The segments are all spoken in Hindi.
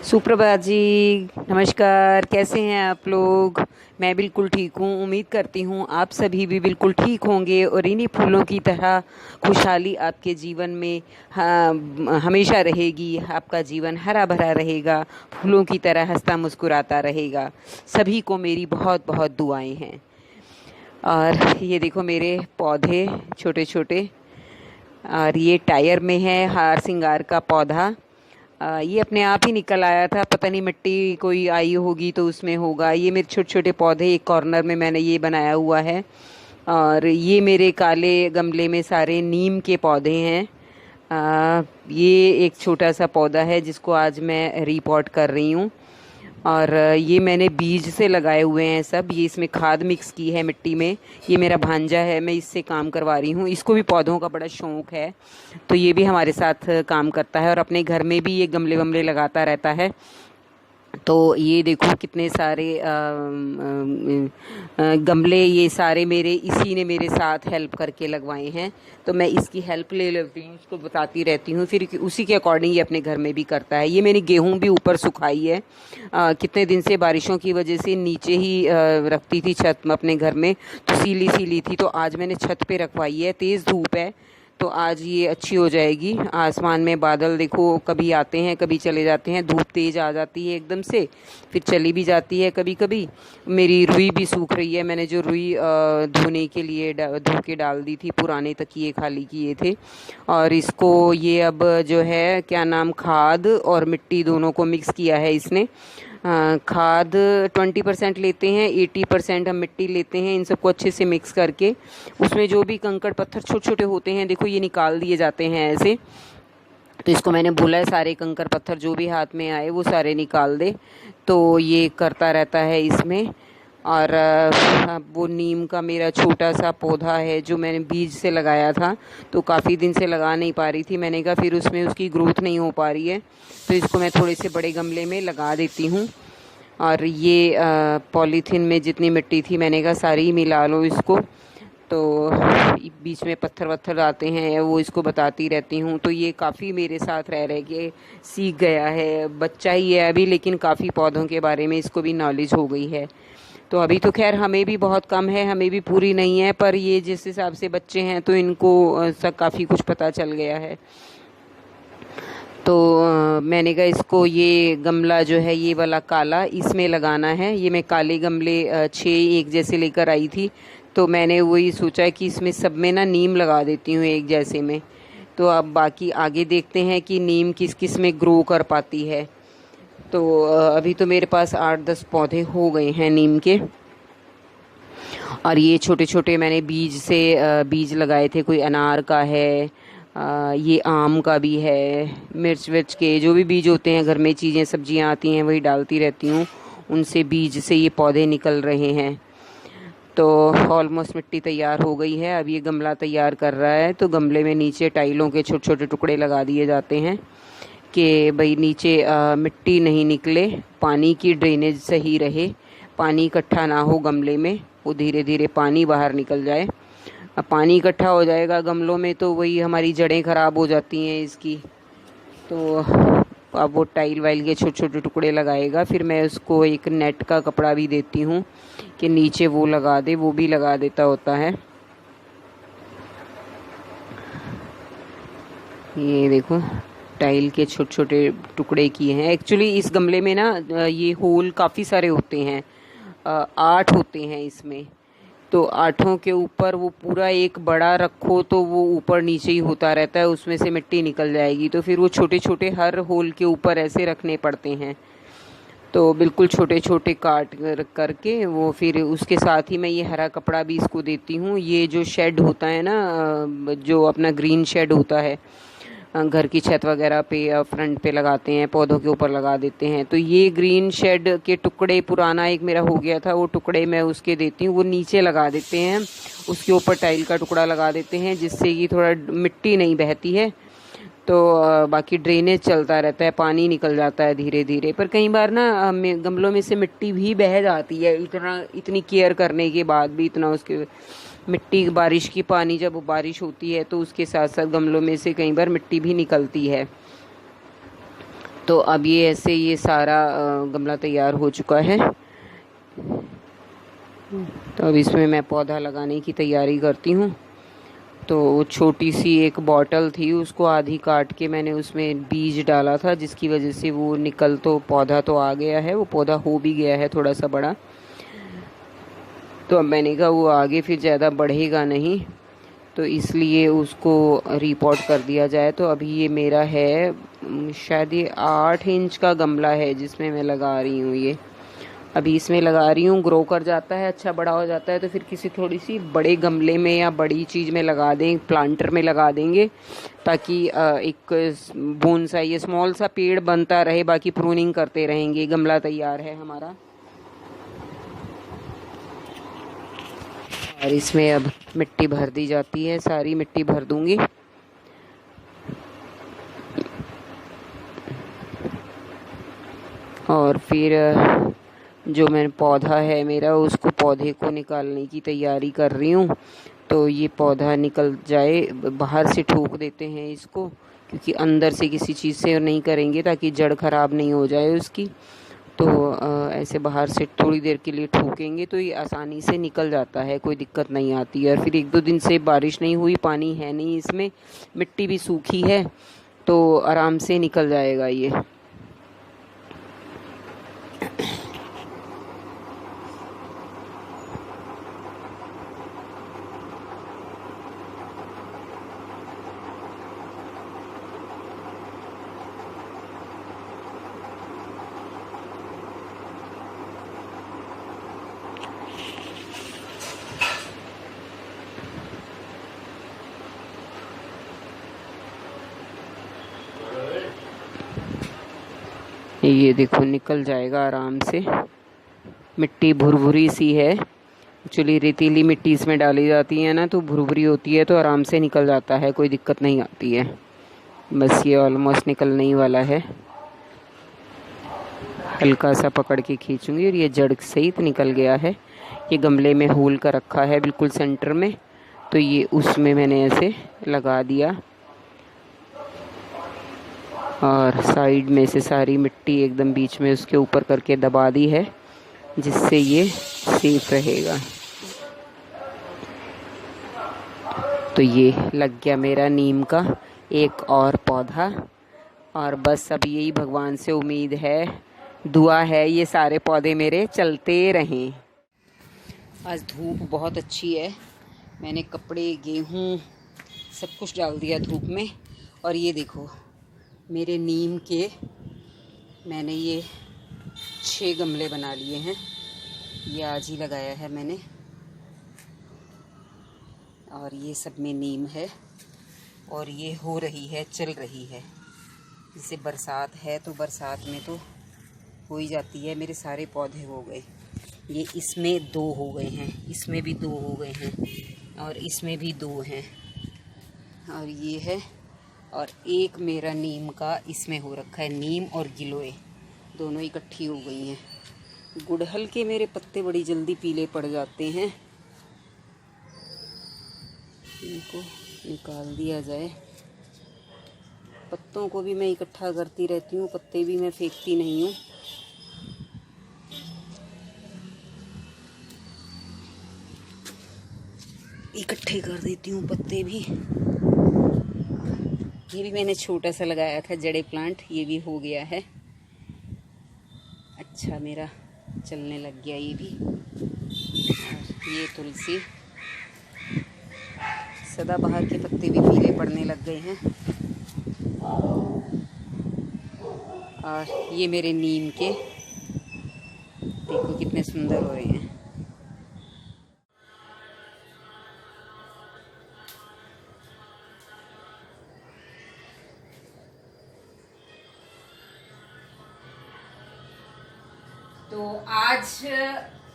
सुप्रभात जी। नमस्कार, कैसे हैं आप लोग। मैं बिल्कुल ठीक हूँ। उम्मीद करती हूँ आप सभी भी बिल्कुल ठीक होंगे और इन्हीं फूलों की तरह खुशहाली आपके जीवन में हमेशा रहेगी। आपका जीवन हरा भरा रहेगा, फूलों की तरह हंसता मुस्कुराता रहेगा। सभी को मेरी बहुत बहुत दुआएं हैं। और ये देखो मेरे पौधे छोटे छोटे, और ये टायर में है हार सिंगार का पौधा। ये अपने आप ही निकल आया था, पता नहीं मिट्टी कोई आई होगी तो उसमें होगा। ये मेरे छोटे छोटे पौधे, एक कॉर्नर में मैंने ये बनाया हुआ है। और ये मेरे काले गमले में सारे नीम के पौधे हैं। ये एक छोटा सा पौधा है जिसको आज मैं रीपॉट कर रही हूँ। और ये मैंने बीज से लगाए हुए हैं सब। ये इसमें खाद मिक्स की है मिट्टी में। ये मेरा भांजा है, मैं इससे काम करवा रही हूँ। इसको भी पौधों का बड़ा शौक है, तो ये भी हमारे साथ काम करता है और अपने घर में भी ये गमले वमले लगाता रहता है। तो ये देखो कितने सारे गमले, ये सारे मेरे इसी ने मेरे साथ हेल्प करके लगवाए हैं। तो मैं इसकी हेल्प ले लेती हूँ, उसको बताती रहती हूँ, फिर उसी के अकॉर्डिंग ये अपने घर में भी करता है। ये मैंने गेहूं भी ऊपर सुखाई है। कितने दिन से बारिशों की वजह से नीचे ही रखती थी छत में अपने घर में, तो सीली सीली थी। तो आज मैंने छत पे रखवाई है। तेज़ धूप है तो आज ये अच्छी हो जाएगी। आसमान में बादल देखो, कभी आते हैं कभी चले जाते हैं। धूप तेज आ जाती है एकदम से, फिर चली भी जाती है कभी कभी। मेरी रुई भी सूख रही है। मैंने जो रुई धोने के लिए धो के डाल दी थी, पुराने तकिए खाली किए थे। और इसको ये अब जो है क्या नाम, खाद और मिट्टी दोनों को मिक्स किया है इसने। खाद 20% लेते हैं, 80% हम मिट्टी लेते हैं। इन सबको अच्छे से मिक्स करके उसमें जो भी कंकड़ पत्थर छोटे छोटे होते हैं, देखो ये निकाल दिए जाते हैं ऐसे। तो इसको मैंने बोला है सारे कंकड़ पत्थर जो भी हाथ में आए वो सारे निकाल दे। तो ये करता रहता है इसमें। और वो नीम का मेरा छोटा सा पौधा है जो मैंने बीज से लगाया था, तो काफ़ी दिन से लगा नहीं पा रही थी। मैंने कहा फिर उसमें उसकी ग्रोथ नहीं हो पा रही है, तो इसको मैं थोड़े से बड़े गमले में लगा देती हूँ। और ये पॉलीथीन में जितनी मिट्टी थी मैंने कहा सारी ही मिला लो इसको। तो बीच में पत्थर वत्थर आते हैं वो इसको बताती रहती हूँ। तो ये काफ़ी मेरे साथ रह रह के सीख गया है। बच्चा ही है अभी, लेकिन काफ़ी पौधों के बारे में इसको भी नॉलेज हो गई है। तो अभी तो खैर हमें भी बहुत कम है, हमें भी पूरी नहीं है, पर ये जिस हिसाब से बच्चे हैं तो इनको सब काफ़ी कुछ पता चल गया है। तो मैंने कहा इसको, ये गमला जो है ये वाला काला, इसमें लगाना है। ये मैं काले गमले 6 एक जैसे लेकर आई थी, तो मैंने वही सोचा कि इसमें सब में ना नीम लगा देती हूँ एक जैसे में। तो अब बाकी आगे देखते हैं कि नीम किस किस में ग्रो कर पाती है। तो अभी तो मेरे पास 8-10 पौधे हो गए हैं नीम के। और ये छोटे छोटे मैंने बीज से बीज लगाए थे। कोई अनार का है, ये आम का भी है, मिर्च विर्च के जो भी बीज होते हैं घर में, चीज़ें सब्जियां आती हैं वही डालती रहती हूँ। उनसे बीज से ये पौधे निकल रहे हैं। तो ऑलमोस्ट मिट्टी तैयार हो गई है। अब ये गमला तैयार कर रहा है। तो गमले में नीचे टाइलों के छोटे छोटे टुकड़े लगा दिए जाते हैं कि भाई नीचे मिट्टी नहीं निकले, पानी की ड्रेनेज सही रहे, पानी इकट्ठा ना हो गमले में, वो धीरे धीरे पानी बाहर निकल जाए। अब पानी इकट्ठा हो जाएगा गमलों में तो वही हमारी जड़ें ख़राब हो जाती हैं इसकी। तो अब वो टाइल वाइल के छोटे छोटे टुकड़े लगाएगा। फिर मैं उसको एक नेट का कपड़ा भी देती हूँ कि नीचे वो लगा दे, वो भी लगा देता होता है। ये देखो टाइल के छोटे छोटे टुकड़े किए हैं। एक्चुअली इस गमले में ना ये होल काफ़ी सारे होते हैं, 8 होते हैं इसमें। तो 8 के ऊपर वो पूरा एक बड़ा रखो तो वो ऊपर नीचे ही होता रहता है, उसमें से मिट्टी निकल जाएगी। तो फिर वो छोटे छोटे हर होल के ऊपर ऐसे रखने पड़ते हैं। तो बिल्कुल छोटे छोटे काट करके वो, फिर उसके साथ ही मैं ये हरा कपड़ा भी इसको देती हूँ। ये जो शेड होता है ना, जो अपना ग्रीन शेड होता है, घर की छत वगैरह पे या फ्रंट पे लगाते हैं, पौधों के ऊपर लगा देते हैं। तो ये ग्रीन शेड के टुकड़े, पुराना एक मेरा हो गया था, वो टुकड़े मैं उसके देती हूँ, वो नीचे लगा देते हैं। उसके ऊपर टाइल का टुकड़ा लगा देते हैं जिससे कि थोड़ा मिट्टी नहीं बहती है। तो बाकी ड्रेनेज चलता रहता है, पानी निकल जाता है धीरे धीरे। पर कई बार ना गमलों में से मिट्टी भी बह जाती है, इतनी केयर करने के बाद भी। इतना उसके मिट्टी, बारिश की पानी जब बारिश होती है तो उसके साथ साथ गमलों में से कई बार मिट्टी भी निकलती है। तो अब ये ऐसे ये सारा गमला तैयार हो चुका है। तो अब इसमें मैं पौधा लगाने की तैयारी करती हूँ। तो छोटी सी एक बॉटल थी, उसको आधी काट के मैंने उसमें बीज डाला था, जिसकी वजह से वो निकल तो पौधा तो आ गया है, वो पौधा हो भी गया है थोड़ा सा बड़ा। तो अब मैंने कहा वो आगे फिर ज़्यादा बढ़ेगा नहीं, तो इसलिए उसको रिपोर्ट कर दिया जाए। तो अभी ये मेरा है शायद ये 8 इंच का गमला है जिसमें मैं लगा रही हूँ ये। अभी इसमें लगा रही हूँ, ग्रो कर जाता है, अच्छा बड़ा हो जाता है तो फिर किसी थोड़ी सी बड़े गमले में या बड़ी चीज़ में लगा दें, प्लांटर में लगा देंगे, ताकि एक बोनसाई ये स्मॉल सा पेड़ बनता रहे। बाकी प्रूनिंग करते रहेंगे। गमला तैयार है हमारा और इसमें अब मिट्टी भर दी जाती है, सारी मिट्टी भर दूंगी। और फिर जो मैंने पौधा है मेरा, उसको पौधे को निकालने की तैयारी कर रही हूँ। तो ये पौधा निकल जाए, बाहर से ठोक देते हैं इसको, क्योंकि अंदर से किसी चीज़ से नहीं करेंगे ताकि जड़ खराब नहीं हो जाए उसकी। तो ऐसे बाहर से थोड़ी देर के लिए ठोकेंगे तो ये आसानी से निकल जाता है, कोई दिक्कत नहीं आती है। और फिर 1-2 दिन से बारिश नहीं हुई, पानी है नहीं इसमें, मिट्टी भी सूखी है, तो आराम से निकल जाएगा ये। ये देखो निकल जाएगा आराम से। मिट्टी भुरभुरी सी है, एक्चुअली रेतीली मिट्टी इसमें डाली जाती है ना, तो भुरभुरी होती है, तो आराम से निकल जाता है, कोई दिक्कत नहीं आती है। बस ये ऑलमोस्ट निकलने ही वाला है, हल्का सा पकड़ के खींचूंगी और ये जड़ सहित निकल गया है। ये गमले में होल का रखा है बिल्कुल सेंटर में, तो ये उसमें मैंने ऐसे लगा दिया और साइड में से सारी मिट्टी एकदम बीच में उसके ऊपर करके दबा दी है, जिससे ये सेफ रहेगा। तो ये लग गया मेरा नीम का एक और पौधा। और बस अब यही भगवान से उम्मीद है, दुआ है, ये सारे पौधे मेरे चलते रहें। आज धूप बहुत अच्छी है, मैंने कपड़े, गेहूँ सब कुछ डाल दिया धूप में। और ये देखो मेरे नीम के मैंने ये 6 गमले बना लिए हैं, ये आज ही लगाया है मैंने। और ये सब में नीम है और ये हो रही है, चल रही है। जैसे बरसात है तो बरसात में तो हो ही जाती है। मेरे सारे पौधे हो गए, ये इसमें 2 हो गए हैं, इसमें भी 2 हो गए हैं और इसमें भी 2 हैं और ये है। और एक मेरा नीम का इसमें हो रखा है, नीम और गिलोय दोनों इकट्ठी हो गई हैं। गुड़हल के मेरे पत्ते बड़ी जल्दी पीले पड़ जाते हैं, इनको निकाल दिया जाए। पत्तों को भी मैं इकट्ठा करती रहती हूँ, पत्ते भी मैं फेंकती नहीं हूँ। इकट्ठे कर देती हूँ पत्ते भी। ये भी मैंने छोटा सा लगाया था जड़े प्लांट, ये भी हो गया है अच्छा, मेरा चलने लग गया ये भी। और ये तुलसी, सदाबहार के पत्ते भी पीले पड़ने लग गए हैं। और ये मेरे नीम के, देखो कितने सुंदर हो रहे हैं। तो आज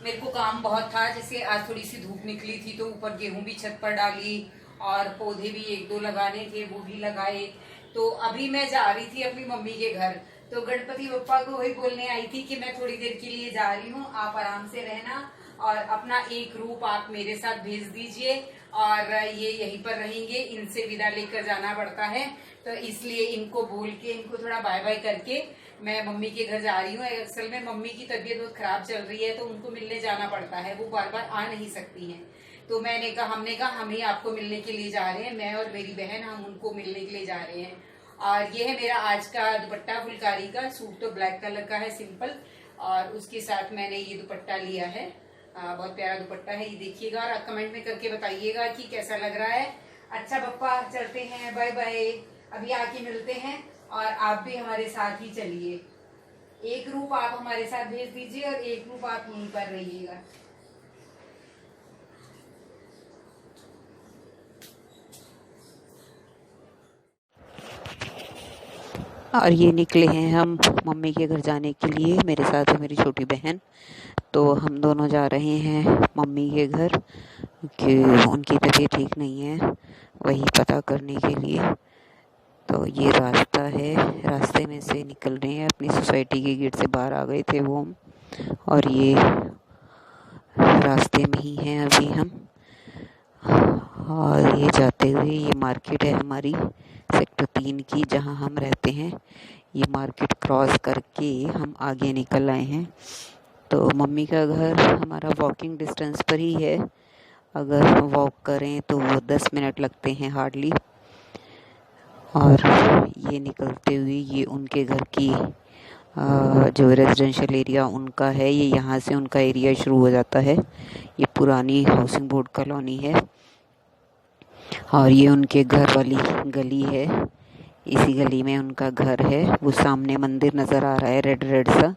मेरे को काम बहुत था, जैसे आज थोड़ी सी धूप निकली थी तो ऊपर गेहूं भी छत पर डाली और पौधे भी 1-2 लगाने थे, वो भी लगाए। तो अभी मैं जा रही थी अपनी मम्मी के घर, तो गणपति बप्पा को वही बोलने आई थी कि मैं थोड़ी देर के लिए जा रही हूँ, आप आराम से रहना और अपना एक रूप आप मेरे साथ भेज दीजिए। और ये यहीं पर रहेंगे, इनसे विदा लेकर जाना पड़ता है, तो इसलिए इनको बोल के, इनको थोड़ा बाय बाय करके मैं मम्मी के घर जा रही हूँ। असल में मम्मी की तबीयत बहुत खराब चल रही है, तो उनको मिलने जाना पड़ता है, वो बार बार आ नहीं सकती हैं। तो हमने कहा हम ही आपको मिलने के लिए जा रहे हैं, मैं और मेरी बहन, हम उनको मिलने के लिए जा रहे हैं। और ये है मेरा आज का दुपट्टा फुलकारी का। सूट तो ब्लैक कलर का है सिंपल, और उसके साथ मैंने ये दुपट्टा लिया है। बहुत प्यारा दुपट्टा है, ये देखिएगा और कमेंट में करके बताइएगा कि कैसा लग रहा है। अच्छा पप्पा, चलते हैं, बाय बाय। अभी आके मिलते हैं, और आप भी हमारे साथ ही चलिए। एक रूप आप हमारे साथ भेज दीजिए और एक रूप आप यहीं पर रहिएगा। और ये निकले हैं हम मम्मी के घर जाने के लिए। मेरे साथ है मेरी छोटी बहन, तो हम दोनों जा रहे हैं मम्मी के घर, कि उनकी तबीयत ठीक नहीं है, वही पता करने के लिए। तो ये रास्ता है, रास्ते में से निकल रहे हैं, अपनी सोसाइटी के गेट से बाहर आ गए थे वो हम, और ये रास्ते में ही हैं अभी हम। और ये जाते हुए, ये मार्केट है हमारी सेक्टर 3 की, जहाँ हम रहते हैं। ये मार्केट क्रॉस करके हम आगे निकल आए हैं। तो मम्मी का घर हमारा वॉकिंग डिस्टेंस पर ही है। अगर वॉक करें तो वो 10 मिनट लगते हैं हार्डली। और ये निकलते हुए ये उनके घर की जो रेजिडेंशियल एरिया उनका है, ये यहाँ से उनका एरिया शुरू हो जाता है। ये पुरानी हाउसिंग बोर्ड कॉलोनी है, और ये उनके घर वाली गली है। इसी गली में उनका घर है। वो सामने मंदिर नज़र आ रहा है, रेड रेड सा,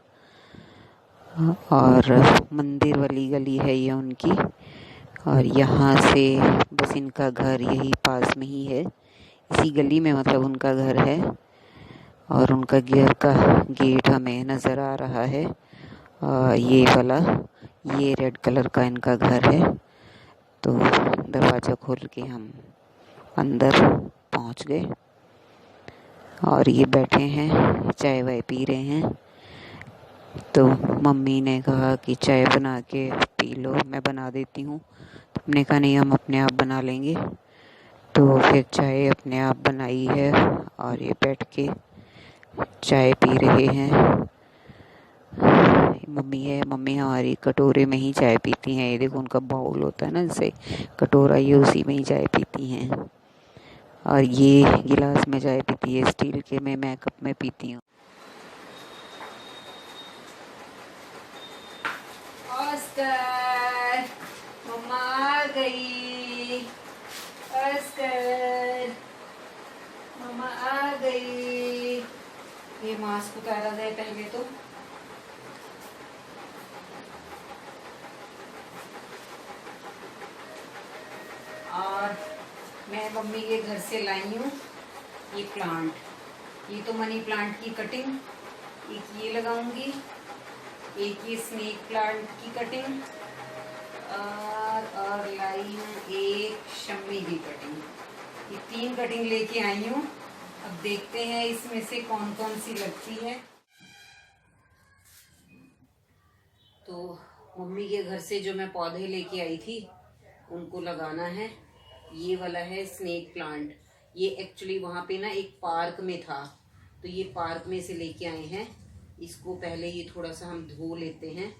और मंदिर वाली गली है ये उनकी। और यहाँ से बस इनका घर यही पास में ही है, इसी गली में मतलब उनका घर है। और उनका घर का गेट हमें नज़र आ रहा है, ये वाला, ये रेड कलर का इनका घर है। तो दरवाज़ा खोल के हम अंदर पहुंच गए, और ये बैठे हैं, चाय वाय पी रहे हैं। तो मम्मी ने कहा कि चाय बना के पी लो, मैं बना देती हूँ। तो हमने कहा नहीं, हम अपने आप बना लेंगे। तो फिर चाय अपने आप बनाई है, और ये बैठ के चाय पी रहे हैं। मम्मी हमारी कटोरे में ही चाय पीती हैं। ये देखो, उनका बाउल होता है ना, जैसे कटोरा, ये उसी में ही चाय पीती हैं। और ये गिलास में चाय पीती है, स्टील के में, मैं कप में पीती हूँ। ऑस्कर, मम्मा आ गई। ऑस्कर, मम्मा आ गई। ये मास्क उतारा जाए पहले तो। और मैं मम्मी के घर से लाई हूँ ये प्लांट, ये तो मनी प्लांट की कटिंग, एक ये लगाऊंगी, एक ये स्नेक प्लांट की कटिंग, और लाई हूँ एक शम्मी की कटिंग। ये 3 कटिंग लेके आई हूँ। अब देखते हैं इसमें से कौन कौन सी लगती है। तो मम्मी के घर से जो मैं पौधे लेके आई थी उनको लगाना है। ये वाला है स्नेक प्लांट। ये एक्चुअली वहाँ पे ना एक पार्क में था, तो ये पार्क में से लेके आए हैं। इसको पहले ये थोड़ा सा हम धो लेते हैं,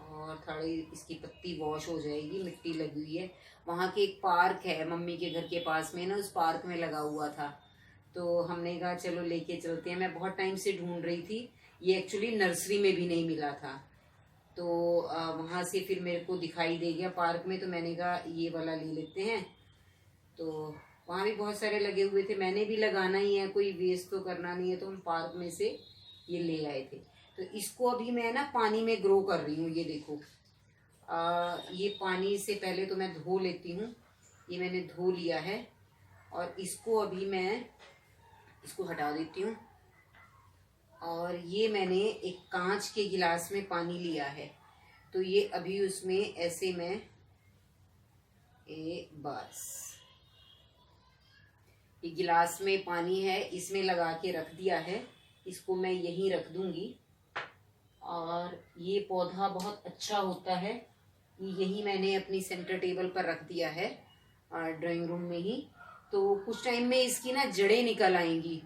और थोड़ी इसकी पत्ती वॉश हो जाएगी, मिट्टी लगी हुई है। वहाँ के एक पार्क है मम्मी के घर के पास में ना, उस पार्क में लगा हुआ था, तो हमने कहा चलो लेके चलते हैं। मैं बहुत टाइम से ढूंढ रही थी, ये एक्चुअली नर्सरी में भी नहीं मिला था, तो वहाँ से फिर मेरे को दिखाई दे गया पार्क में, तो मैंने कहा ये वाला ले लेते हैं। तो वहाँ भी बहुत सारे लगे हुए थे, मैंने भी लगाना ही है, कोई वेस्ट तो करना नहीं है, तो हम पार्क में से ये ले आए थे। तो इसको अभी मैं ना पानी में ग्रो कर रही हूँ। ये देखो, ये पानी से पहले तो मैं धो लेती हूँ। ये मैंने धो लिया है, और इसको अभी मैं इसको हटा देती हूँ। और ये मैंने एक कांच के गिलास में पानी लिया है, तो ये अभी उसमें ऐसे मैं बस ये गिलास में पानी है, इसमें लगा के रख दिया है। इसको मैं यहीं रख दूंगी, और ये पौधा बहुत अच्छा होता है। यही मैंने अपनी सेंटर टेबल पर रख दिया है ड्राइंग रूम में ही। तो कुछ टाइम में इसकी ना जड़ें निकल आएंगी,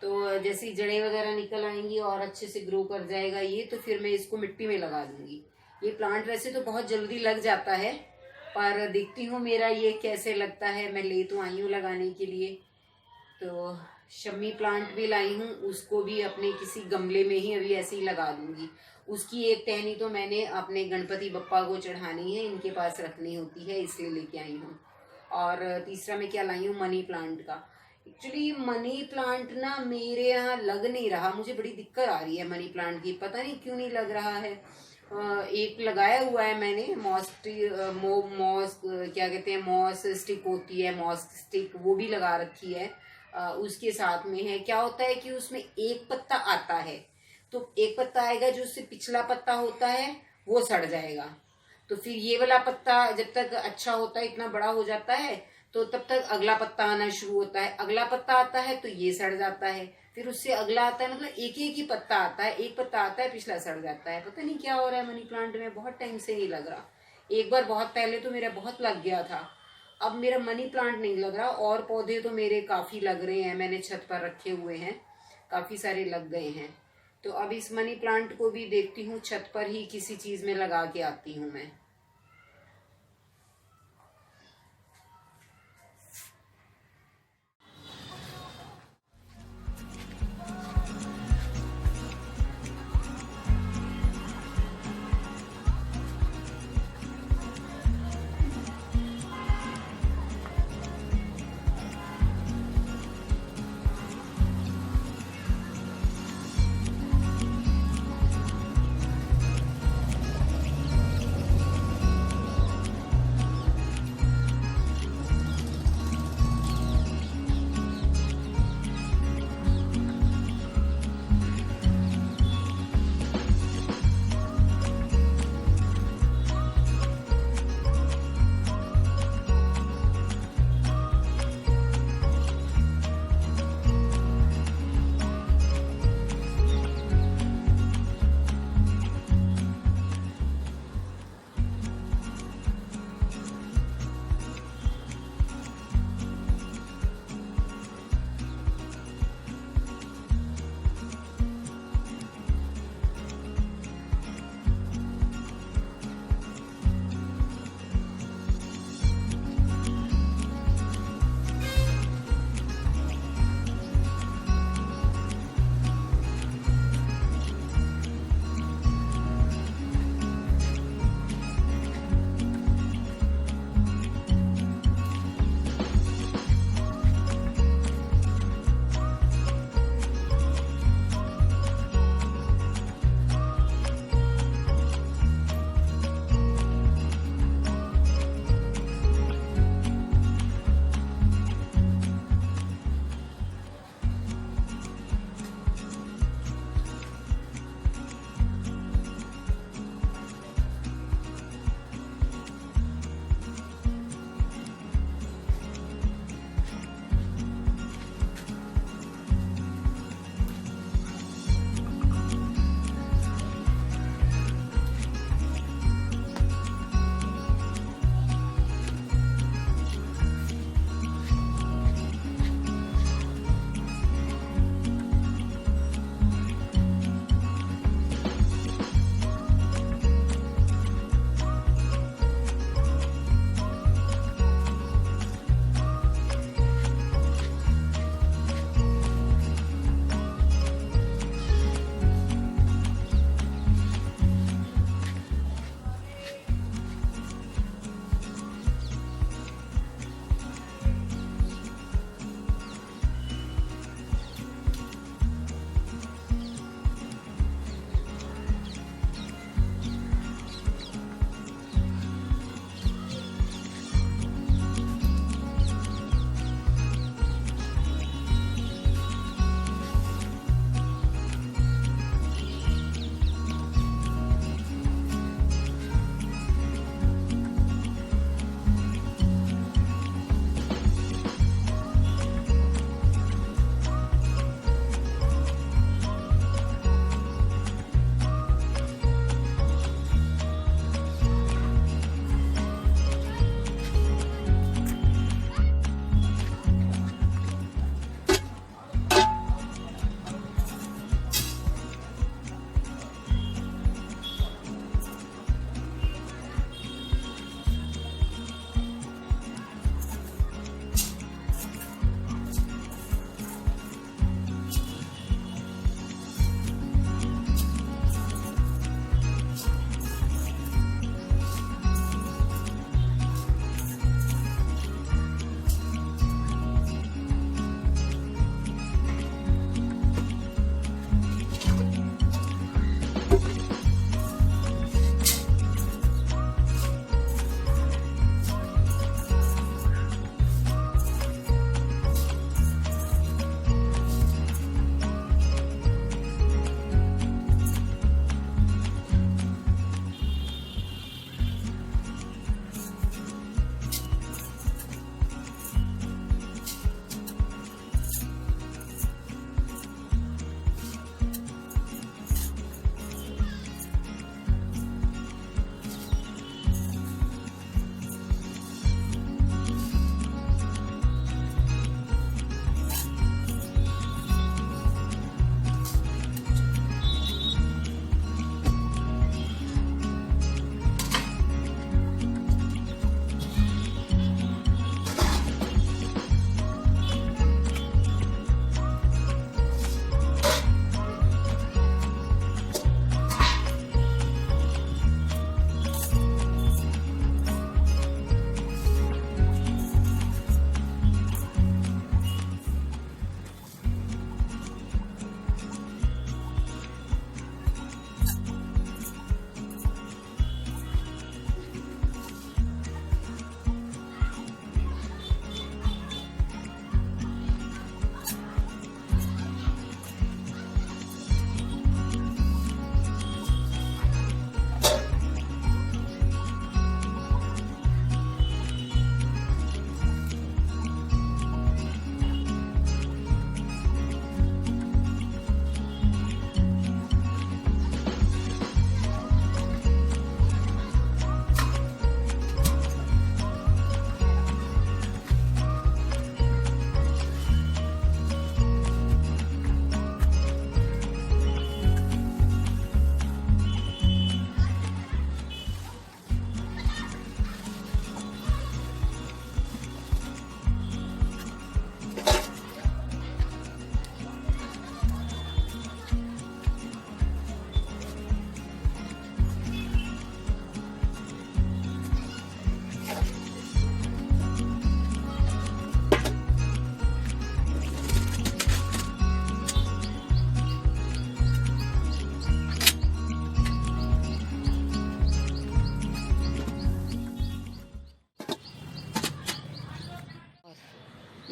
तो जैसे जड़ें वगैरह निकल आएंगी और अच्छे से ग्रो कर जाएगा ये, तो फिर मैं इसको मिट्टी में लगा दूंगी। ये प्लांट वैसे तो बहुत जल्दी लग जाता है, पर देखती हूँ मेरा ये कैसे लगता है। मैं ले तो आई हूँ लगाने के लिए। तो शमी प्लांट भी लाई हूँ, उसको भी अपने किसी गमले में ही अभी ऐसे ही लगा दूंगी। उसकी एक टहनी तो मैंने अपने गणपति बप्पा को चढ़ानी है, इनके पास रखनी होती है, इसलिए लेके आई हूँ। और तीसरा मैं क्या लाई हूँ, मनी प्लांट का। एक्चुअली मनी प्लांट ना मेरे यहाँ लग नहीं रहा, मुझे बड़ी दिक्कत आ रही है मनी प्लांट की, पता नहीं क्यों नहीं लग रहा है। एक लगाया हुआ है मैंने मॉस क्या कहते हैं, मॉस स्टिक होती है, मॉस स्टिक, वो भी लगा रखी है। उसके साथ में है, क्या होता है कि उसमें एक पत्ता आता है, तो एक पत्ता आएगा, जो उससे पिछला पत्ता होता है वो सड़ जाएगा। तो फिर ये वाला पत्ता जब तक अच्छा होता है, इतना बड़ा हो जाता है, तो तब तक अगला पत्ता आना शुरू होता है। अगला पत्ता आता है तो ये सड़ जाता है, फिर उससे अगला आता है, मतलब एक एक ही पत्ता आता है, एक पत्ता आता है पिछला सड़ जाता है। पता नहीं क्या हो रहा है मनी प्लांट में, बहुत टाइम से नहीं लग रहा। एक बार बहुत पहले तो मेरा बहुत लग गया था, अब मेरा मनी प्लांट नहीं लग रहा। और पौधे तो मेरे काफी लग रहे हैं, मैंने छत पर रखे हुए हैं, काफी सारे लग गए हैं। तो अब इस मनी प्लांट को भी देखती हूँ, छत पर ही किसी चीज में लगा के आती हूँ मैं।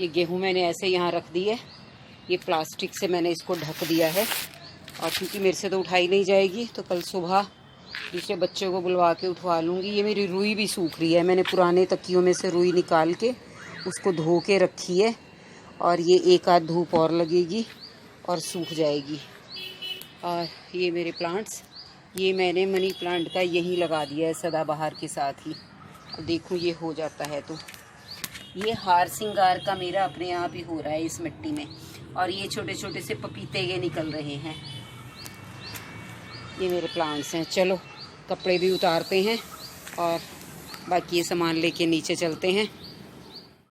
ये गेहूं मैंने ऐसे यहाँ रख दी है, ये प्लास्टिक से मैंने इसको ढक दिया है। और क्योंकि मेरे से तो उठाई नहीं जाएगी तो कल सुबह दूसरे बच्चे को बुलवा के उठवा लूँगी। ये मेरी रुई भी सूख रही है, मैंने पुराने तकियों में से रुई निकाल के उसको धो के रखी है, और ये एक आध धूप और लगेगी और सूख जाएगी। और ये मेरे प्लांट्स, ये मैंने मनी प्लांट का यहीं लगा दिया है सदाबहार के साथ ही। अब देखूँ ये हो जाता है तो ये हार सिंगार का मेरा अपने आप ही हो रहा है इस मिट्टी में। और ये छोटे छोटे से पपीते ये निकल रहे हैं। ये मेरे प्लांट्स हैं। चलो कपड़े भी उतारते हैं और बाकी ये सामान लेके नीचे चलते हैं।